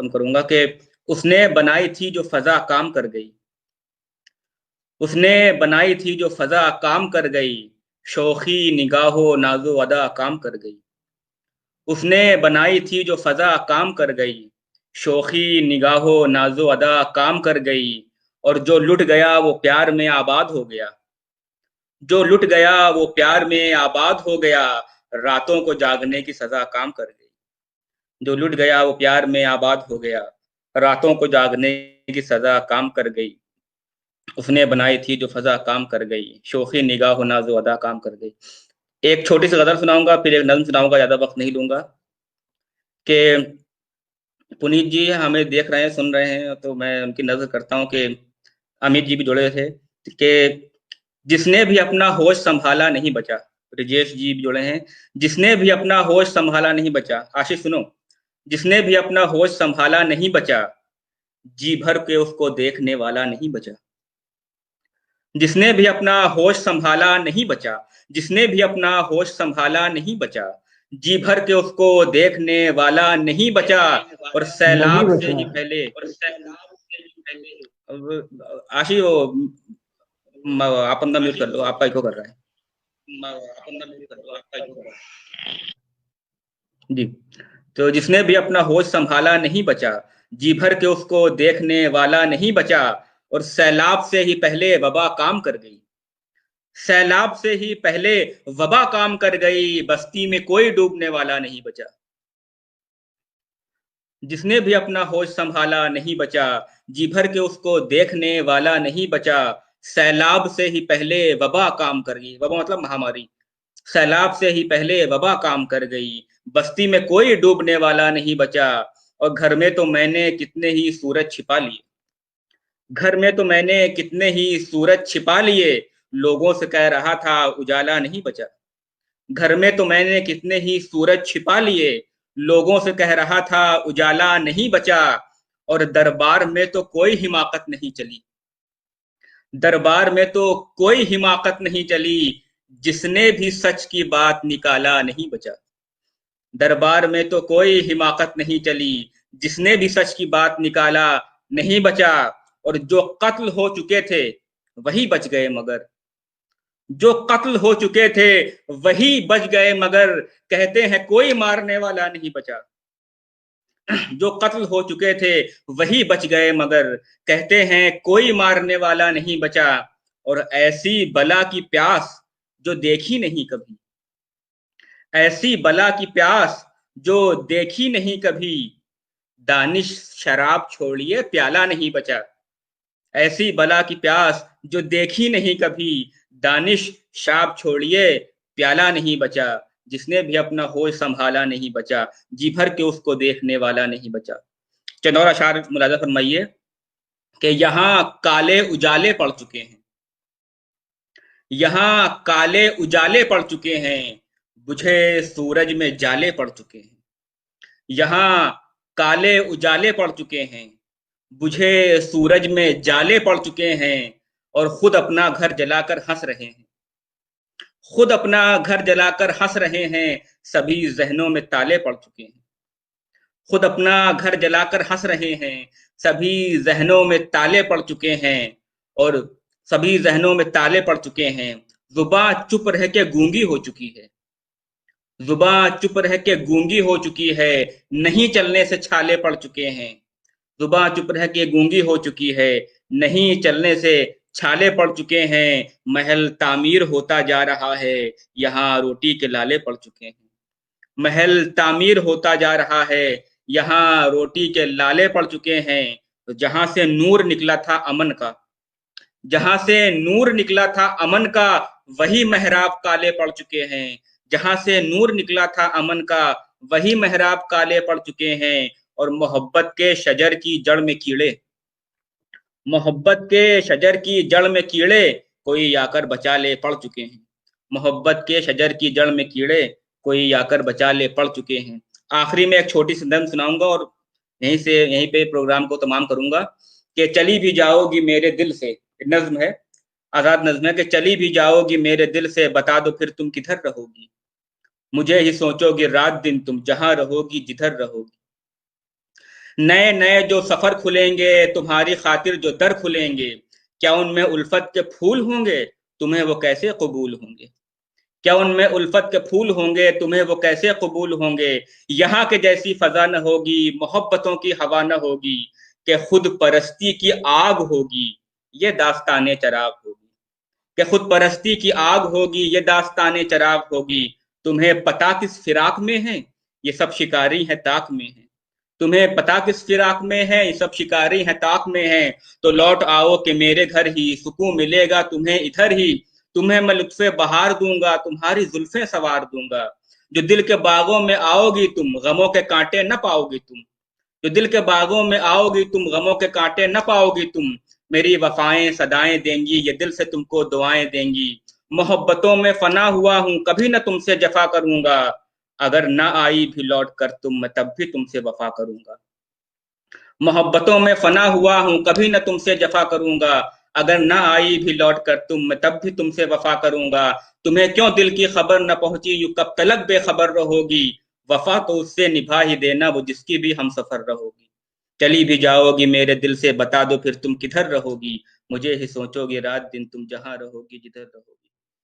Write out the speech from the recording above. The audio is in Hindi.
खत्म करूंगा कि उसने बनाई थी जो फजा काम कर गई, उसने बनाई थी जो फजा काम कर गई, शोखी निगाहो नाजो अदा काम कर गई। उसने बनाई थी जो फजा काम कर गई, शोखी निगाहो नाजो अदा काम कर गई। और जो लुट गया वो प्यार में आबाद हो गया, जो लुट गया वो प्यार में आबाद हो गया, रातों को जागने की सजा काम कर गई। जो लुट गया वो प्यार में आबाद हो गया, रातों को जागने की सजा काम कर गई। उसने बनाई थी जो फजा काम कर गई, शोखी निगाह नाजो अदा काम कर गई। एक छोटी सी गजल सुनाऊंगा, फिर एक नज्म सुनाऊंगा, ज्यादा वक्त नहीं लूंगा। कि पुनीत जी हमें देख रहे हैं, सुन रहे हैं, तो मैं उनकी नजर करता हूँ कि अमित जी भी जुड़े थे कि जिसने भी अपना होश संभाला नहीं बचा। ब्रजेश जी भी जुड़े हैं, जिसने भी अपना होश संभाला नहीं बचा। आशीष सुनो, जिसने भी अपना होश संभाला नहीं बचा, जी भर के उसको देखने वाला नहीं बचा। जिसने भी अपना होश संभाला नहीं बचा, जिसने भी अपना होश संभाला नहीं बचा, जी भर के उसको देखने वाला नहीं बचा। और नहीं सैलाब से बचा। ही पहले, आशी वो आप अपना म्यूट कर लो, आपका इको कर रहा है जी। तो जिसने भी अपना होश संभाला नहीं बचा, जी भर के उसको देखने वाला नहीं बचा। और सैलाब से ही पहले वबा काम कर गई, सैलाब से ही पहले वबा काम कर गई, बस्ती में कोई डूबने वाला नहीं बचा। जिसने भी अपना होश संभाला नहीं बचा, जी भर के उसको देखने वाला नहीं बचा। सैलाब से ही पहले वबा काम कर गई, वबा मतलब महामारी। सैलाब से ही पहले वबा काम कर गई, बस्ती में कोई डूबने वाला नहीं बचा। और घर में तो मैंने कितने ही सूरज छिपा लिए, घर में तो मैंने कितने ही सूरज छिपा लिए, लोगों से कह रहा था उजाला नहीं बचा। घर में तो मैंने कितने ही सूरज छिपा लिए, लोगों से कह रहा था उजाला नहीं बचा। और दरबार में तो कोई हिमाकत नहीं चली, दरबार में तो कोई हिमाकत नहीं चली, जिसने भी सच की बात निकाला नहीं बचा। दरबार में तो कोई हिमाकत नहीं चली, जिसने भी सच की बात निकाला नहीं बचा। और जो कत्ल हो चुके थे वही बच गए मगर, जो कत्ल हो चुके थे वही बच गए मगर, कहते हैं कोई मारने वाला नहीं बचा। जो कत्ल हो चुके थे वही बच गए मगर, कहते हैं कोई मारने वाला नहीं बचा। और ऐसी बला की प्यास जो देखी नहीं कभी, ऐसी बला की प्यास जो देखी नहीं कभी, दानिश शराब छोड़िए प्याला नहीं बचा। ऐसी बला की प्यास जो देखी नहीं कभी, दानिश शराब छोड़िए प्याला नहीं बचा। जिसने भी अपना होश संभाला नहीं बचा, जी भर के उसको देखने वाला नहीं बचा। चंद और अशार मुलाजा फरमाइए कि यहाँ काले उजाले पड़ चुके हैं, यहाँ काले उजाले पड़ चुके हैं, बुझे सूरज में जाले पड़ चुके हैं। यहाँ काले उजाले पड़ चुके हैं, बुझे सूरज में जाले पड़ चुके हैं। और खुद अपना घर जलाकर हंस रहे हैं, खुद अपना घर जलाकर हंस रहे हैं, सभी जहनों में ताले पड़ चुके हैं। खुद अपना घर जलाकर हंस रहे हैं, सभी जहनों में ताले पड़ चुके हैं। और सभी जहनों में ताले पड़ चुके हैं। जुबां चुप रह के गूंगी हो चुकी है, जुबां चुप रह के गूंगी हो चुकी है, नहीं चलने से छाले पड़ चुके हैं। जुबां चुप रह के गूंगी हो चुकी है, नहीं चलने से छाले पड़ चुके हैं। महल तामीर होता जा रहा है, यहाँ रोटी के लाले पड़ चुके हैं। महल तामीर होता जा रहा है, यहाँ रोटी के लाले पड़ चुके हैं। तो जहां से नूर निकला था अमन का, जहां से नूर निकला था अमन का, वही मेहराब काले पड़ चुके हैं। जहां से नूर निकला था अमन का, वही मेहराब काले पड़ चुके हैं। और मोहब्बत के शजर की जड़ में कीड़े, मोहब्बत के शजर की जड़ में कीड़े, कोई आकर बचा ले पड़ चुके हैं। मोहब्बत के शजर की जड़ में कीड़े, कोई आकर बचा ले पड़ चुके हैं। आखिरी में एक छोटी सी नज़्म सुनाऊंगा और यहीं पे प्रोग्राम को तमाम करूंगा। कि चली भी जाओगी मेरे दिल से, नज्म है, आजाद नज्म है। कि चली भी जाओगी मेरे दिल से, बता दो फिर तुम किधर रहोगी। मुझे ही सोचोगी रात दिन तुम, जहां रहोगी जिधर रहोगी। नए नए जो सफर खुलेंगे, तुम्हारी खातिर जो दर खुलेंगे, क्या उनमें उल्फत के फूल होंगे, तुम्हें वो कैसे कबूल होंगे? क्या उनमें उल्फत के फूल होंगे, तुम्हें वो कैसे कबूल होंगे? यहाँ के जैसी फजा न होगी, मोहब्बतों की हवा न होगी, कि खुद परस्ती की आग होगी, ये दास्ताने चराग होगी। कि खुद परस्ती की आग होगी, ये दास्ताने चराग होगी। तुम्हें पता किस फिराक में है, ये सब शिकारी है ताक में है। तुम्हें पता किस फिराक में है, ये सब शिकारी है ताक में है। तो लौट आओ कि मेरे घर ही, सुकून मिलेगा तुम्हें इधर ही। तुम्हें मैं लुत्फे बहार दूंगा, तुम्हारी जुल्फें सवार दूंगा। जो दिल के बागों में आओगी तुम, गमों के कांटे न पाओगी तुम। जो दिल के बागों में आओगी तुम, गमों के कांटे न पाओगी तुम। मेरी वफाएं सदाएं देंगी, ये दिल से तुमको दुआएं देंगी। मोहब्बतों में फना हुआ हूं, कभी न तुमसे जफा करूंगा। अगर ना आई भी लौट कर तुम, मैं तब भी तुमसे वफा करूंगा। मोहब्बतों में फना हुआ हूं, कभी न तुमसे जफा करूंगा। अगर ना आई भी लौट कर तुम, मैं तब भी तुमसे वफा करूंगा। तुम्हें क्यों दिल की खबर न पहुंची, यू कब तलक बेखबर रहोगी। वफा तो उससे निभा ही देना, वो जिसकी भी हम सफर रहोगी। चली भी जाओगी मेरे दिल से, बता दो फिर तुम किधर रहोगी। मुझे ही सोचोगे रात दिन, तुम जहां रहोगी जिधर रहोगी।